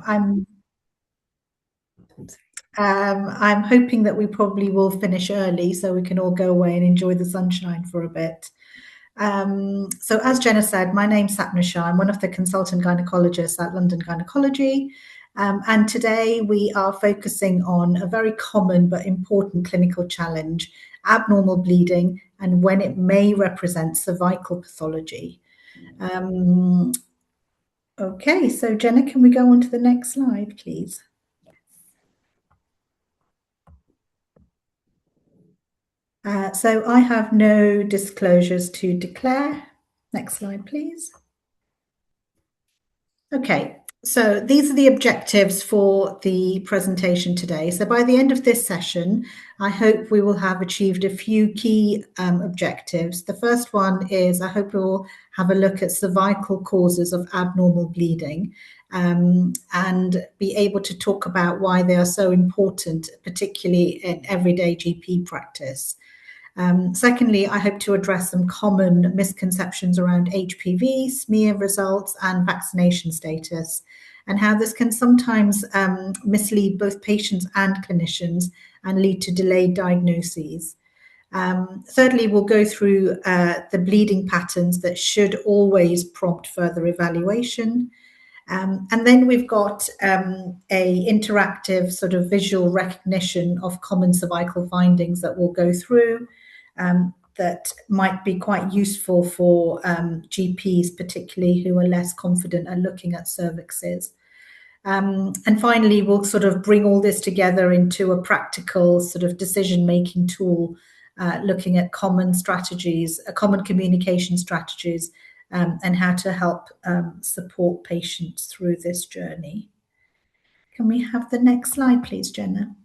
I'm I'm hoping that we probably will finish early so we can all go away and enjoy the sunshine for a bit. So as Jenna said, my name's Sapna Shah. I'm one of the consultant gynecologists at London Gynaecology. And today we are focusing on a very common but important clinical challenge, abnormal bleeding, and when it may represent cervical pathology. Okay, so Jenna, can we go on to the next slide, please? So I have no disclosures to declare. Next slide, please. Okay, so these are the objectives for the presentation today. So by the end of this session, I hope we will have achieved a few key objectives. The first one is I hope we will have a look at cervical causes of abnormal bleeding and be able to talk about why they are so important, particularly in everyday GP practice. Secondly, I hope to address some common misconceptions around HPV, smear results, and vaccination status, and how this can sometimes mislead both patients and clinicians and lead to delayed diagnoses. Thirdly, we'll go through the bleeding patterns that should always prompt further evaluation. And then we've got a interactive sort of visual recognition of common cervical findings that we'll go through. That might be quite useful for GPs, particularly who are less confident at looking at cervixes. And finally, we'll sort of bring all this together into a practical sort of decision-making tool, looking at common strategies, common communication strategies, and how to help support patients through this journey. Can we have the next slide, please, Jenna?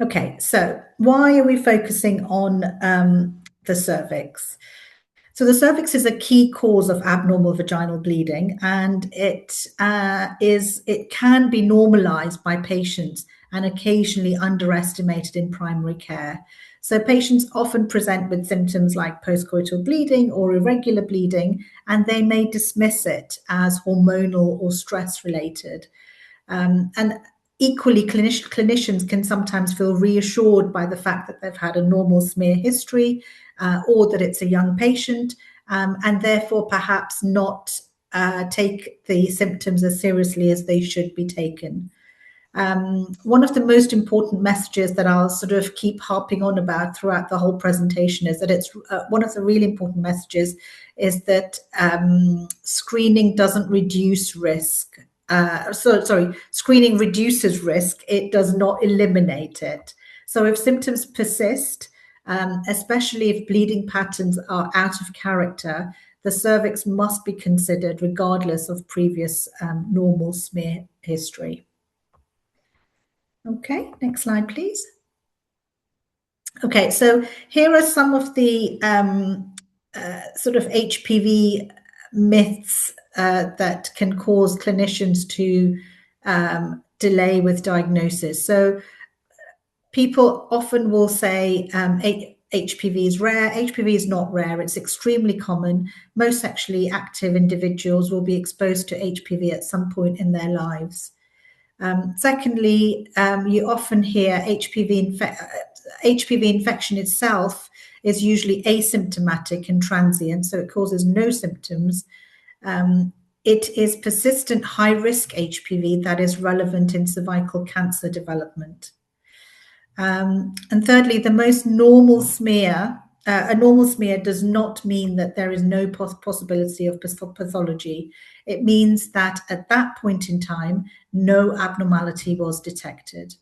Okay, so why are we focusing on the cervix? So the cervix is a key cause of abnormal vaginal bleeding, and it can be normalized by patients and occasionally underestimated in primary care. So patients often present with symptoms like postcoital bleeding or irregular bleeding, and they may dismiss it as hormonal or stress related. And equally, clinicians can sometimes feel reassured by the fact that they've had a normal smear history or that it's a young patient, and therefore perhaps not take the symptoms as seriously as they should be taken. One of the most important messages that I'll sort of keep harping on about throughout the whole presentation is that it's one of the really important messages is that screening doesn't reduce risk. Screening reduces risk. It does not eliminate it. So if symptoms persist, especially if bleeding patterns are out of character, the cervix must be considered regardless of previous normal smear history. Okay, next slide, please. Okay, so here are some of the sort of HPV myths that can cause clinicians to delay with diagnosis. So people often will say HPV is rare. HPV is not rare. It's extremely common. Most sexually active individuals will be exposed to HPV at some point in their lives. Secondly, you often hear HPV infection itself is usually asymptomatic and transient, so it causes no symptoms. It is persistent high-risk HPV that is relevant in cervical cancer development. And thirdly, the most normal smear, a normal smear does not mean that there is no possibility of pathology. It means that at that point in time, no abnormality was detected.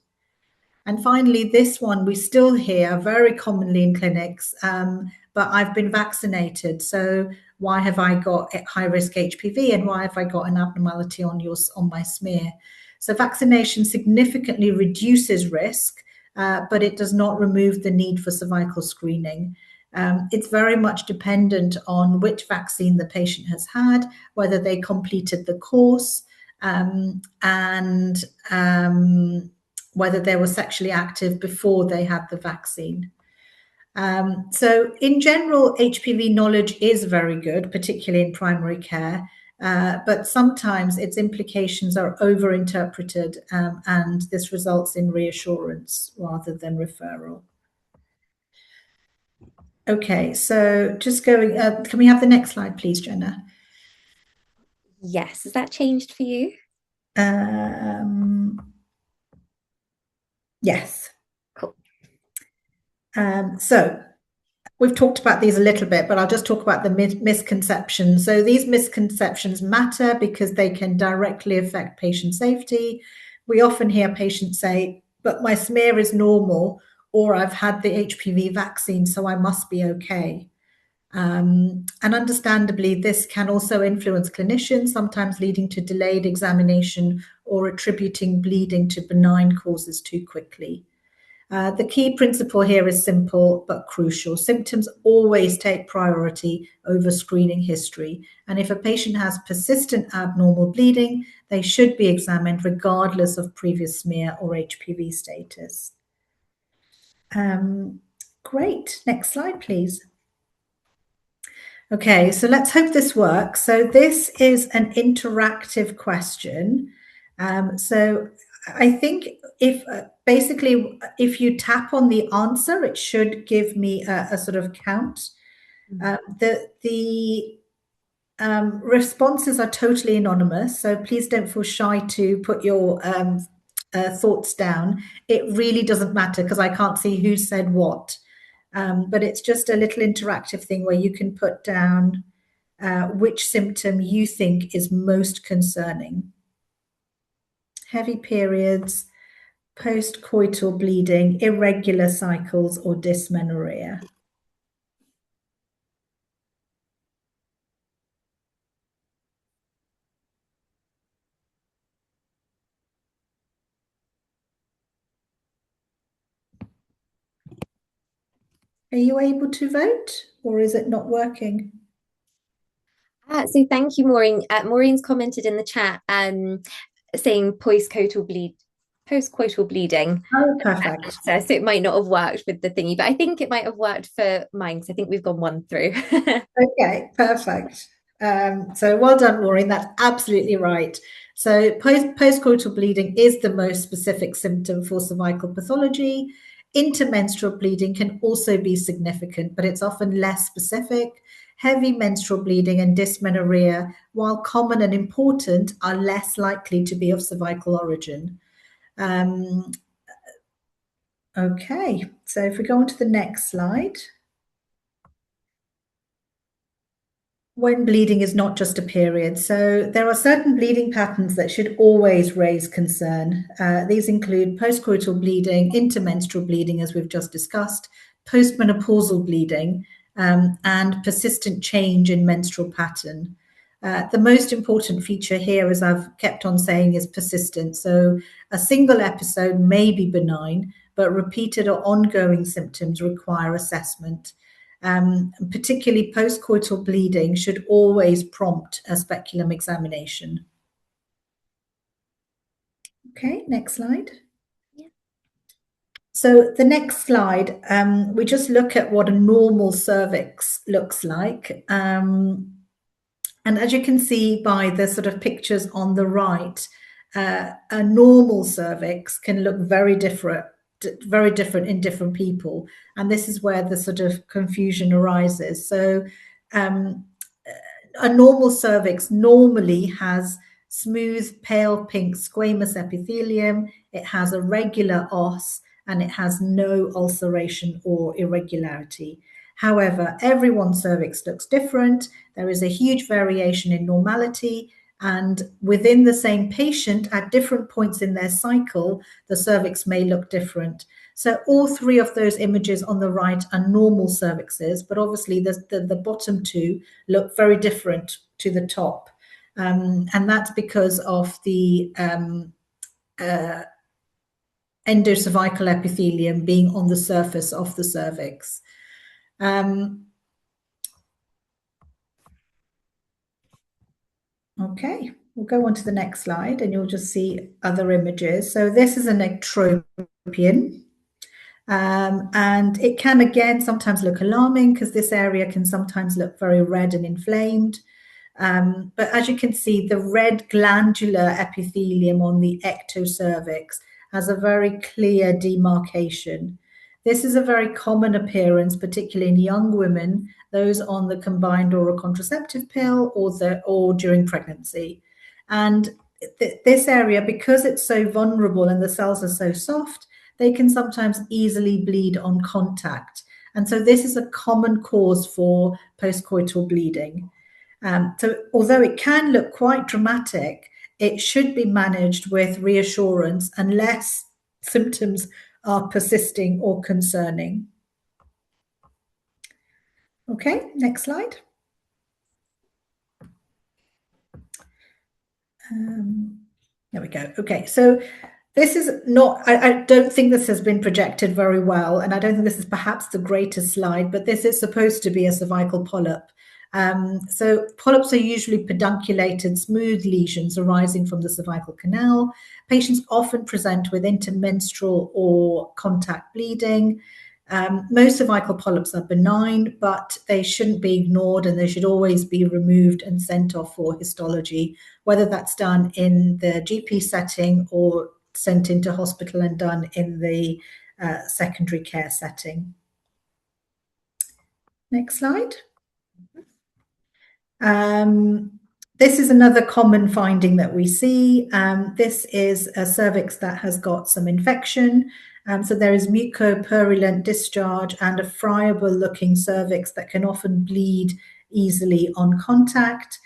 And finally, this one we still hear very commonly in clinics, but I've been vaccinated, so why have I got high-risk HPV and why have I got an abnormality on my smear? So vaccination significantly reduces risk, but it does not remove the need for cervical screening. It's very much dependent on which vaccine the patient has had, whether they completed the course, and whether they were sexually active before they had the vaccine. So in general, HPV knowledge is very good, particularly in primary care. but sometimes its implications are overinterpreted, and this results in reassurance rather than referral. Okay, so just going, can we have the next slide, please, Jenna? Yes, has that changed for you? Yes. Cool. So we've talked about these a little bit, but I'll just talk about the misconceptions. So these misconceptions matter because they can directly affect patient safety. We often hear patients say, but my smear is normal, or I've had the HPV vaccine, so I must be okay. And understandably, this can also influence clinicians, sometimes leading to delayed examination or attributing bleeding to benign causes too quickly. The key principle here is simple but crucial. Symptoms always take priority over screening history. And if a patient has persistent abnormal bleeding, they should be examined regardless of previous smear or HPV status. Great. Next slide, please. Okay, so let's hope this works. So this is an interactive question. So I think if basically if you tap on the answer, it should give me a sort of count. The responses are totally anonymous, so please don't feel shy to put your thoughts down. It really doesn't matter because I can't see who said what. But it's just a little interactive thing where you can put down which symptom you think is most concerning. Heavy periods, post-coital bleeding, irregular cycles, or dysmenorrhea. Are you able to vote, or is it not working? So thank you, Maureen. Maureen's commented in the chat saying post-coital bleeding. Oh, perfect. So it might not have worked with the thingy, but I think it might have worked for mine because I think we've gone one through. Okay, perfect. So well done, Maureen. That's absolutely right. So postcoital bleeding is the most specific symptom for cervical pathology. Intermenstrual bleeding can also be significant, but it's often less specific. Heavy menstrual bleeding and dysmenorrhea, while common and important, are less likely to be of cervical origin. Okay, so if we go on to the next slide. When bleeding is not just a period. So there are certain bleeding patterns that should always raise concern. These include postcoital bleeding, intermenstrual bleeding, as we've just discussed, postmenopausal bleeding, and persistent change in menstrual pattern. The most important feature here, as I've kept on saying, is persistent. So a single episode may be benign, but repeated or ongoing symptoms require assessment. Particularly postcoital bleeding should always prompt a speculum examination. Okay, next slide. Yeah. So the next slide, we just look at what a normal cervix looks like. And as you can see by the sort of pictures on the right, a normal cervix can look very different in different people. And this is where the sort of confusion arises. So a normal cervix normally has smooth, pale pink squamous epithelium. It has a regular os and it has no ulceration or irregularity. However, everyone's cervix looks different. There is a huge variation in normality, and within the same patient, at different points in their cycle, the cervix may look different. So all three of those images on the right are normal cervixes, but obviously the bottom two look very different to the top. And that's because of the endocervical epithelium being on the surface of the cervix. Okay, we'll go on to the next slide and you'll just see other images. So this is an ectropion. And it can, again, sometimes look alarming because this area can sometimes look very red and inflamed. But as you can see, the red glandular epithelium on the ectocervix has a very clear demarcation. This is a very common appearance, particularly in young women, those on the combined oral contraceptive pill or during pregnancy. And this area, because it's so vulnerable and the cells are so soft, they can sometimes easily bleed on contact. And so this is a common cause for postcoital bleeding. So although it can look quite dramatic, it should be managed with reassurance unless symptoms are persisting or concerning. Okay, next slide. There we go. Okay, so this is not, I don't think this has been projected very well, and I don't think this is perhaps the greatest slide, but this is supposed to be a cervical polyp. So polyps are usually pedunculated, smooth lesions arising from the cervical canal. Patients often present with intermenstrual or contact bleeding. Most cervical polyps are benign, but they shouldn't be ignored, and they should always be removed and sent off for histology, whether that's done in the GP setting or sent into hospital and done in the secondary care setting. Next slide. This is another common finding that we see. This is a cervix that has got some infection. So there is mucopurulent discharge and a friable looking cervix that can often bleed easily on contact.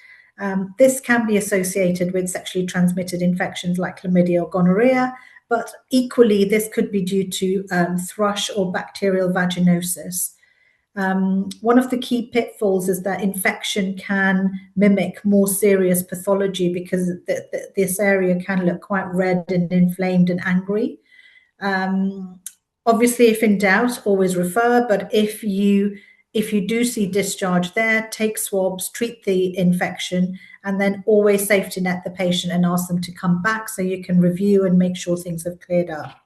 This can be associated with sexually transmitted infections like chlamydia or gonorrhea, but equally this could be due to thrush or bacterial vaginosis. One of the key pitfalls is that infection can mimic more serious pathology because this area can look quite red and inflamed and angry. Obviously, if in doubt, always refer, but if you do see discharge there, take swabs, treat the infection, and then always safety net the patient and ask them to come back so you can review and make sure things have cleared up.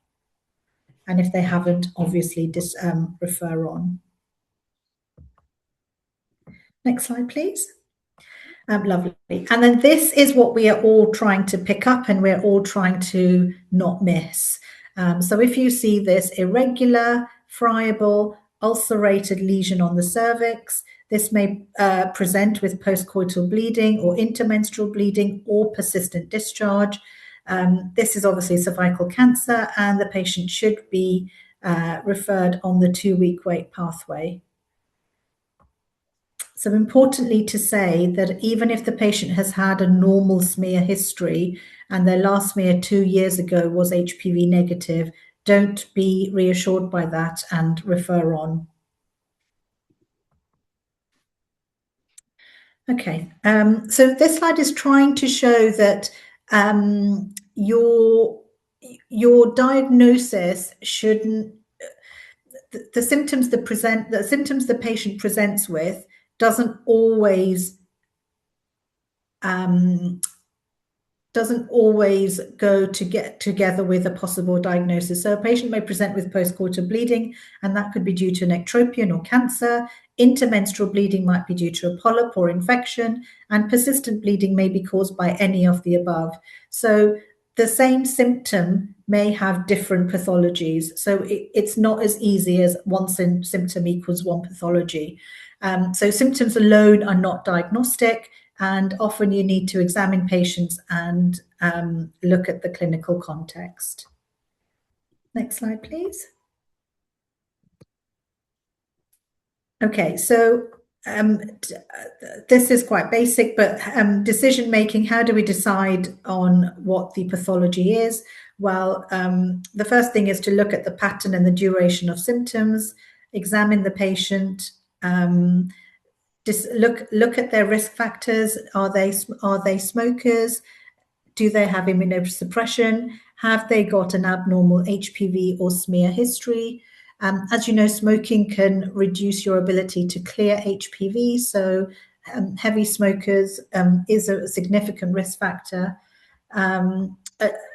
And if they haven't, obviously refer on. Next slide, please. Lovely. And then this is what we are all trying to pick up and we're all trying to not miss. So if you see this irregular, friable, ulcerated lesion on the cervix, this may present with postcoital bleeding or intermenstrual bleeding or persistent discharge. This is obviously cervical cancer, and the patient should be referred on the 2-week wait pathway. So importantly to say that even if the patient has had a normal smear history and their last smear 2 years ago was HPV negative, don't be reassured by that and refer on. Okay, so this slide is trying to show that your diagnosis shouldn't, the symptoms the patient presents with doesn't always go to get together with a possible diagnosis. So a patient may present with postcoital bleeding, and that could be due to an ectropion or cancer. Intermenstrual bleeding might be due to a polyp or infection, and persistent bleeding may be caused by any of the above. So the same symptom may have different pathologies. So it's not as easy as one symptom equals one pathology. So symptoms alone are not diagnostic, and often you need to examine patients and look at the clinical context. Next slide, please. Okay, so this is quite basic, but decision making, how do we decide on what the pathology is? Well, the first thing is to look at the pattern and the duration of symptoms, examine the patient, just look at their risk factors. Are they smokers? Do they have immunosuppression? Have they got an abnormal HPV or smear history? As you know, smoking can reduce your ability to clear HPV, so heavy smokers is a significant risk factor. And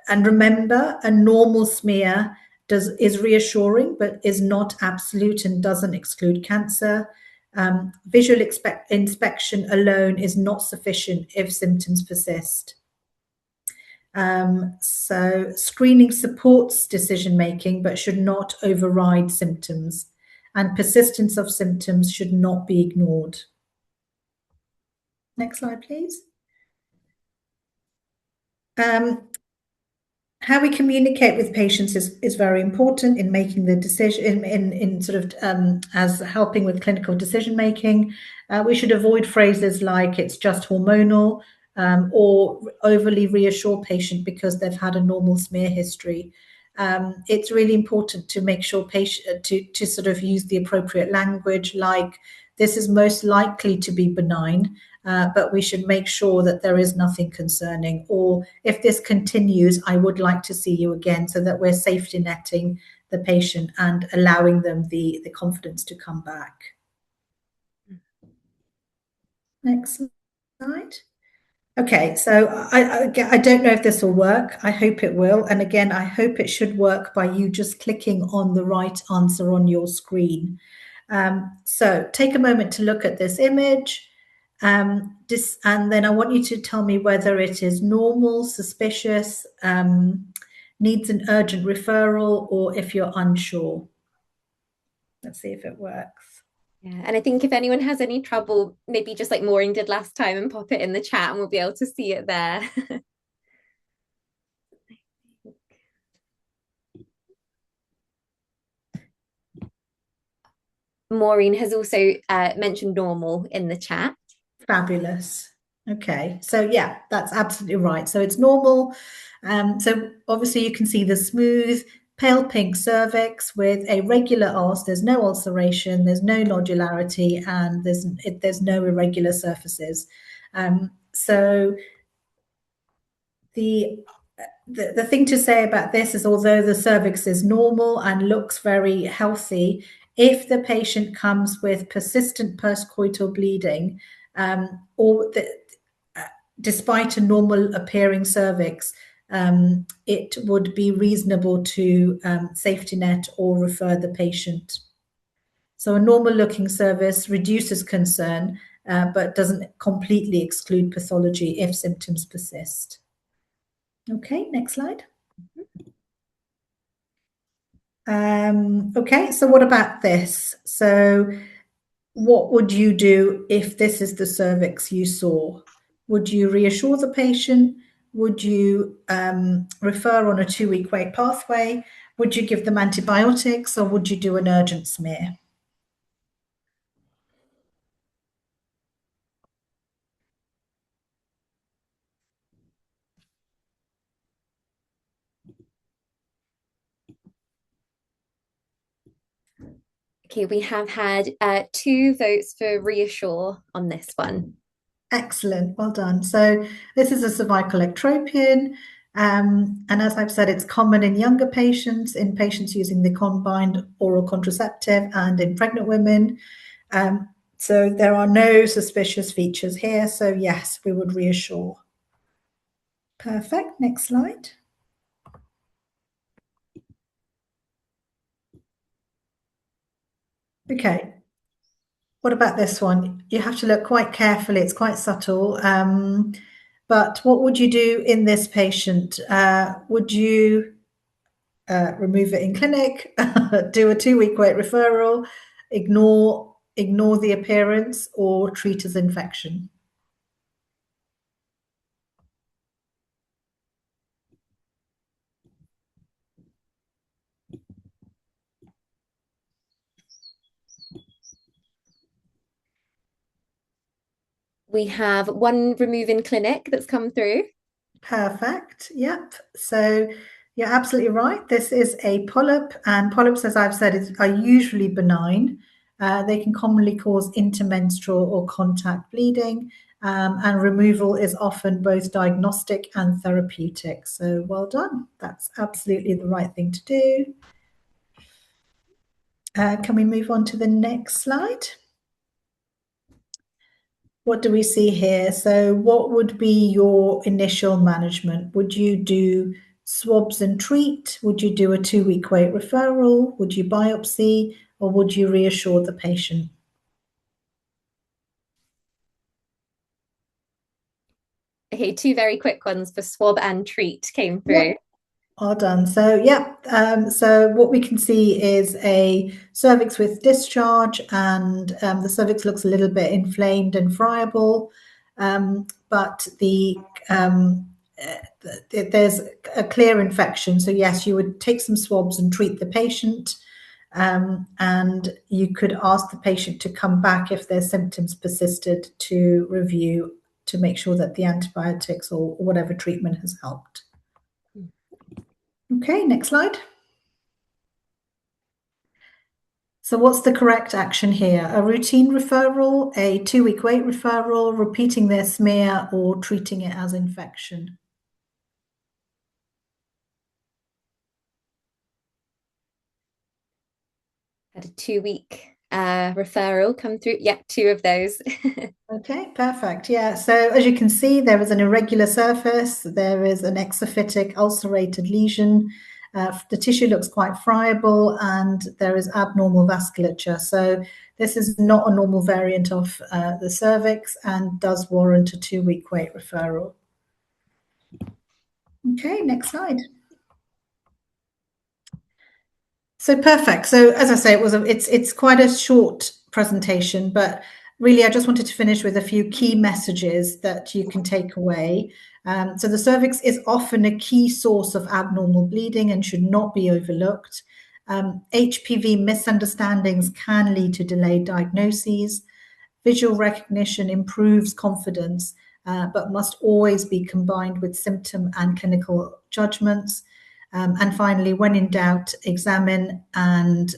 remember, a normal smear is reassuring, but is not absolute and doesn't exclude cancer. Visual inspection alone is not sufficient if symptoms persist. So screening supports decision-making, but should not override symptoms. And persistence of symptoms should not be ignored. Next slide, please. How we communicate with patients is very important in making the decision, in sort of as helping with clinical decision making. We should avoid phrases like "it's just hormonal" or overly reassure patient because they've had a normal smear history. It's really important to make sure patient to sort of use the appropriate language, like "this is most likely to be benign." But we should make sure that there is nothing concerning, or if this continues, I would like to see you again, so that we're safety netting the patient and allowing them the confidence to come back. Next slide. Okay, so I don't know if this will work. I hope it will. And again, I hope it should work by you just clicking on the right answer on your screen. So take a moment to look at this image. And then I want you to tell me whether it is normal, suspicious, needs an urgent referral, or if you're unsure. Let's see if it works. Yeah, and I think if anyone has any trouble, maybe just like Maureen did last time, and pop it in the chat and we'll be able to see it there. Maureen has also mentioned normal in the chat. Fabulous. Okay, so yeah, that's absolutely right. So it's normal. So obviously you can see the smooth, pale pink cervix with a regular ulcer. There's no ulceration, there's no nodularity, and there's no irregular surfaces. So the thing to say about this is, although the cervix is normal and looks very healthy, if the patient comes with persistent postcoital bleeding, despite a normal appearing cervix, it would be reasonable to safety net or refer the patient. So a normal looking cervix reduces concern, but doesn't completely exclude pathology if symptoms persist. Okay, next slide. Okay, so what about this? So what would you do if this is the cervix you saw? Would you reassure the patient? Would you refer on a 2-week wait pathway? Would you give them antibiotics, or would you do an urgent smear? Okay, we have had 2 votes for reassure on this one. Excellent, well done. So this is a cervical ectropion, and as I've said, it's common in younger patients, in patients using the combined oral contraceptive, and in pregnant women. So there are no suspicious features here. So yes, we would reassure. Perfect. Next slide. Okay. What about this one? You have to look quite carefully. It's quite subtle. But what would you do in this patient? Would you remove it in clinic, do a 2-week wait referral, ignore the appearance, or treat as infection? We have 1 remove in clinic that's come through. Perfect. Yep. So you're absolutely right. This is a polyp, and polyps, as I've said, are usually benign. They can commonly cause intermenstrual or contact bleeding, and removal is often both diagnostic and therapeutic. So well done. That's absolutely the right thing to do. Can we move on to the next slide? What do we see here? So what would be your initial management? Would you do swabs and treat? Would you do a 2-week wait referral? Would you biopsy, or would you reassure the patient? Okay, two very quick ones for swab and treat came Yeah. through. All done. So, yeah. So what we can see is a cervix with discharge, and the cervix looks a little bit inflamed and friable, but there's a clear infection. So, yes, you would take some swabs and treat the patient, and you could ask the patient to come back if their symptoms persisted to review to make sure that the antibiotics or whatever treatment has helped. Okay, next slide. So what's the correct action here? A routine referral, a 2-week wait referral, repeating their smear, or treating it as infection? Had a 2-week referral come through. Yeah, two of those. Okay, perfect. Yeah, so as you can see, there is an irregular surface, there is an exophytic ulcerated lesion. The tissue looks quite friable, and there is abnormal vasculature. So this is not a normal variant of the cervix and does warrant a 2-week wait referral. Okay, next slide. So perfect. So as I say, it's quite a short presentation, but really I just wanted to finish with a few key messages that you can take away. So the cervix is often a key source of abnormal bleeding and should not be overlooked. HPV misunderstandings can lead to delayed diagnoses. Visual recognition improves confidence, but must always be combined with symptom and clinical judgments. And finally, when in doubt, examine and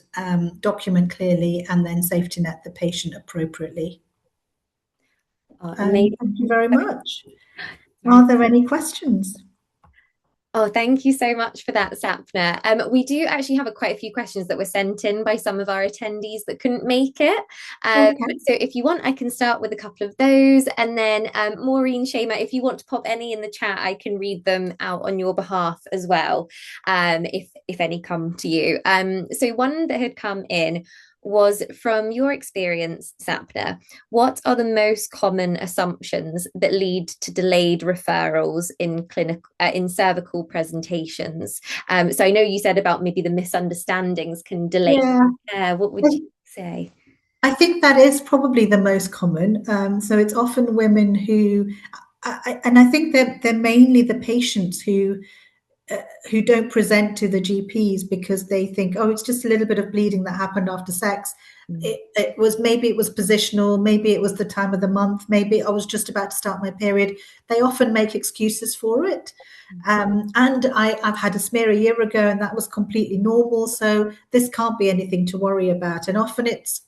document clearly, and then safety net the patient appropriately. Amazing. Thank you very much. Are there any questions? Oh, thank you so much for that, Sapna. We do actually have quite a few questions that were sent in by some of our attendees that couldn't make it. Okay. So if you want, I can start with a couple of those. And then Maureen, Shema, if you want to pop any in the chat, I can read them out on your behalf as well, if any come to you. So one that had come in was, from your experience, Sapna, what are the most common assumptions that lead to delayed referrals in in cervical presentations? So I know you said about maybe the misunderstandings can delay. Yeah. What would you say? I think that is probably the most common. So it's often women and I think that they're mainly the patients who don't present to the GPs because they think, oh, it's just a little bit of bleeding that happened after sex. Maybe it was positional, maybe it was the time of the month, maybe I was just about to start my period. They often make excuses for it. And I've had a smear a year ago and that was completely normal. So this can't be anything to worry about. And often it's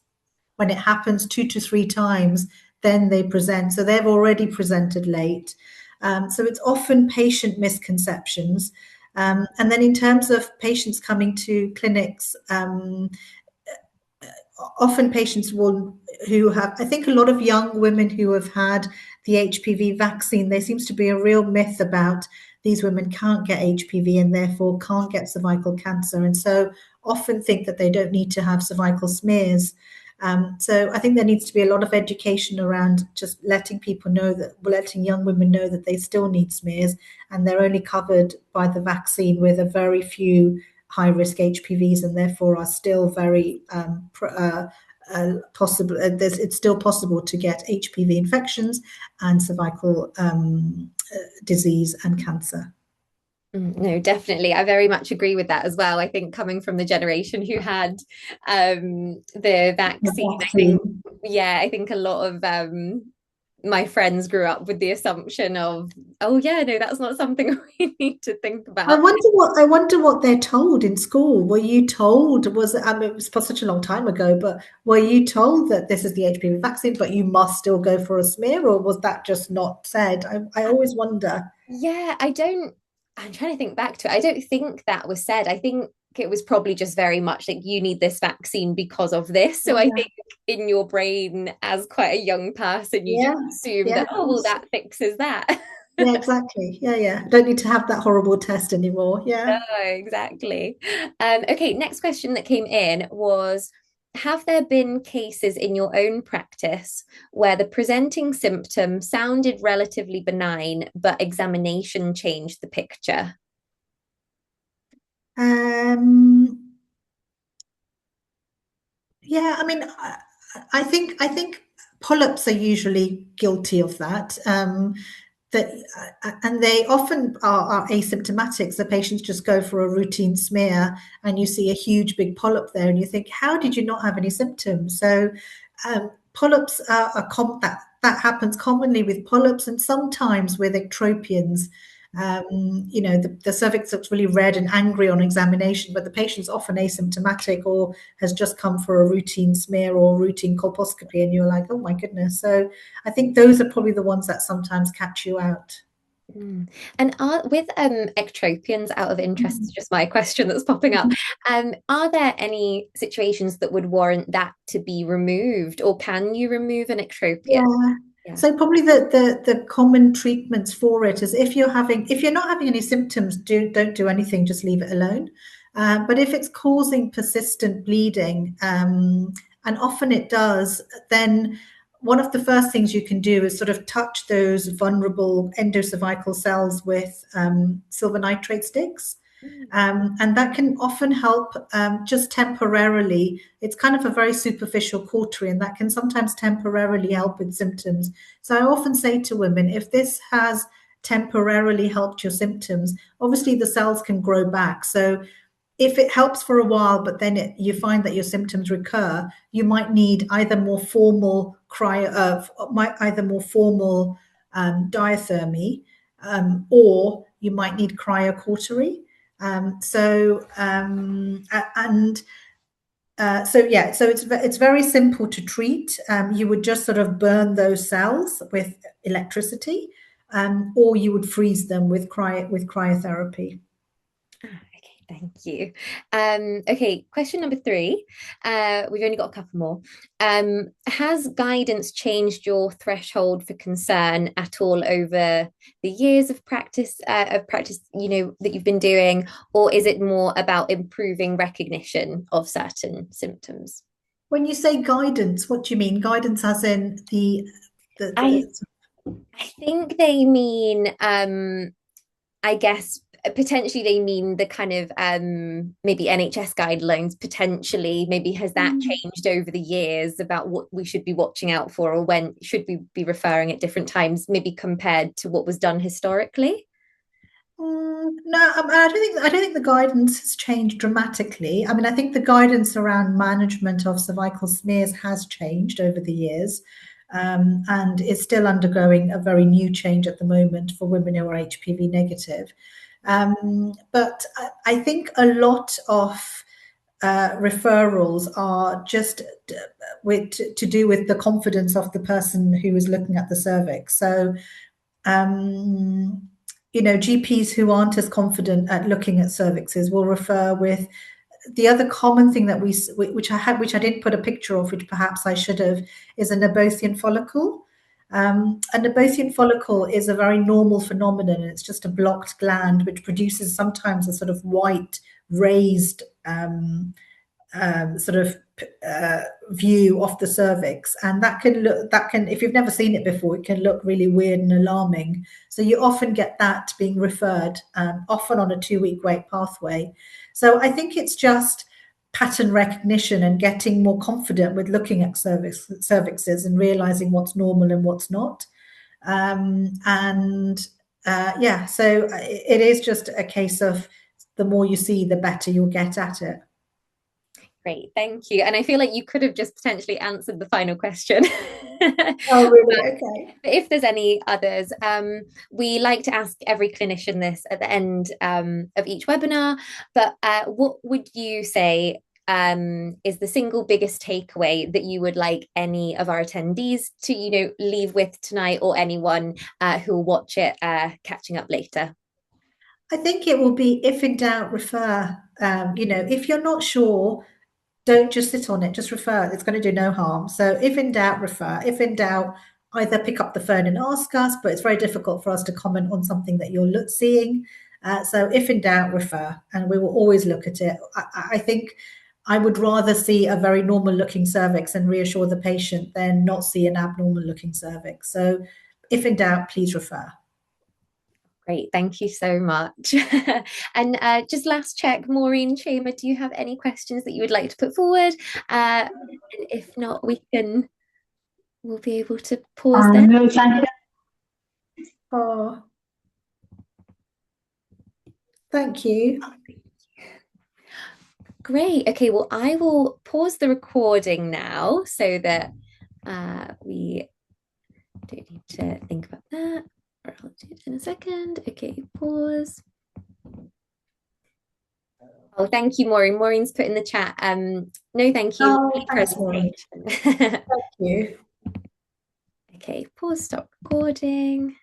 when it happens 2 to 3 times, then they present. So they've already presented late. So it's often patient misconceptions. And then in terms of patients coming to clinics, often patients who have, I think a lot of young women who have had the HPV vaccine, there seems to be a real myth about these women can't get HPV and therefore can't get cervical cancer. And so often think that they don't need to have cervical smears. So I think there needs to be a lot of education around just letting young women know that they still need smears and they're only covered by the vaccine with a very few high-risk HPVs and therefore are still very possible. It's still possible to get HPV infections and cervical disease and cancer. No, definitely. I very much agree with that as well. I think coming from the generation who had the vaccine, I think a lot of my friends grew up with the assumption of, oh yeah, no, that's not something we need to think about. I wonder what they're told in school. Were you told, it was such a long time ago, but were you told that this is the HPV vaccine, but you must still go for a smear, or was that just not said? I always wonder. Yeah, I'm trying to think back to it. I don't think that was said. I think it was probably just very much like, you need this vaccine because of this. So I think in your brain as quite a young person, you just assume that, oh, well, that fixes that. Yeah, exactly. Yeah. Don't need to have that horrible test anymore. Yeah. No, exactly. Okay, next question that came in was, have there been cases in your own practice where the presenting symptom sounded relatively benign, but examination changed the picture? Um, yeah, I mean, I think polyps are usually guilty of that. That and they often are asymptomatic. So patients just go for a routine smear, and you see a huge big polyp there, and you think, how did you not have any symptoms? So polyps that happens commonly with polyps, and sometimes with ectropions. The cervix looks really red and angry on examination, but the patient's often asymptomatic or has just come for a routine smear or routine colposcopy, and you're like, oh my goodness. So I think those are probably the ones that sometimes catch you out. Mm. And are with ectropions, out of interest, is just my question that's popping up. Are there any situations that would warrant that to be removed, or can you remove an ectropion? Yeah. Yeah. So probably the common treatments for it is if you're not having any symptoms, don't do anything, just leave it alone. But if it's causing persistent bleeding, and often it does, then one of the first things you can do is sort of touch those vulnerable endocervical cells with silver nitrate sticks. Mm. And that can often help just temporarily. It's kind of a very superficial cautery, and that can sometimes temporarily help with symptoms. So I often say to women, if this has temporarily helped your symptoms, obviously the cells can grow back. So if it helps for a while, but then you find that your symptoms recur, you might need either more formal diathermy, or you might need cryocautery. So it's very simple to treat. You would just sort of burn those cells with electricity, or you would freeze them with cryotherapy. Okay, thank you. Okay, question number three. We've only got a couple more. Has guidance changed your threshold for concern at all over the years of practice, that you've been doing, or is it more about improving recognition of certain symptoms? When you say guidance, what do you mean? Guidance as in the, I the I think they mean I guess potentially they mean the kind of maybe NHS guidelines potentially. Maybe has that changed over the years about what we should be watching out for, or when should we be referring at different times, maybe compared to what was done historically? No, I don't think the guidance has changed dramatically. I mean, I think the guidance around management of cervical smears has changed over the years, and is still undergoing a very new change at the moment for women who are HPV negative. But I think a lot of referrals are just to do with the confidence of the person who is looking at the cervix. So um, GPs who aren't as confident at looking at cervixes will refer with the other common thing that which I didn't put a picture of, which perhaps I should have, is a Nabothian follicle. A Nabothian follicle is a very normal phenomenon. It's just a blocked gland which produces sometimes a sort of white raised sort of view of the cervix, and if you've never seen it before, it can look really weird and alarming. So you often get that being referred, often on a 2-week wait pathway. So I think it's just pattern recognition and getting more confident with looking at cervixes and realizing what's normal and what's not. And yeah, so it is just a case of the more you see, the better you'll get at it. Great, thank you. And I feel like you could have just potentially answered the final question. Oh, really? Okay. But if there's any others, we like to ask every clinician this at the end of each webinar. But what would you say is the single biggest takeaway that you would like any of our attendees to, leave with tonight, or anyone who will watch it catching up later? I think it will be, if in doubt, refer. If you're not sure, don't just sit on it, just refer. It's going to do no harm. So if in doubt, refer. If in doubt, either pick up the phone and ask us, but it's very difficult for us to comment on something that you're seeing. So if in doubt, refer, and we will always look at it. I think I would rather see a very normal looking cervix and reassure the patient than not see an abnormal looking cervix. So if in doubt, please refer. Great, thank you so much. And just last check, Maureen, Shema, do you have any questions that you would like to put forward? And if not, we'll be able to pause then. No, thank you. Oh, thank you. Great. Okay, well, I will pause the recording now so that we don't need to think about that. Or I'll do it in a second. Okay, pause. Oh, thank you, Maureen. Maureen's put in the chat. No, thank you. Oh, thanks, Maureen. Thank you. Okay, pause, stop recording.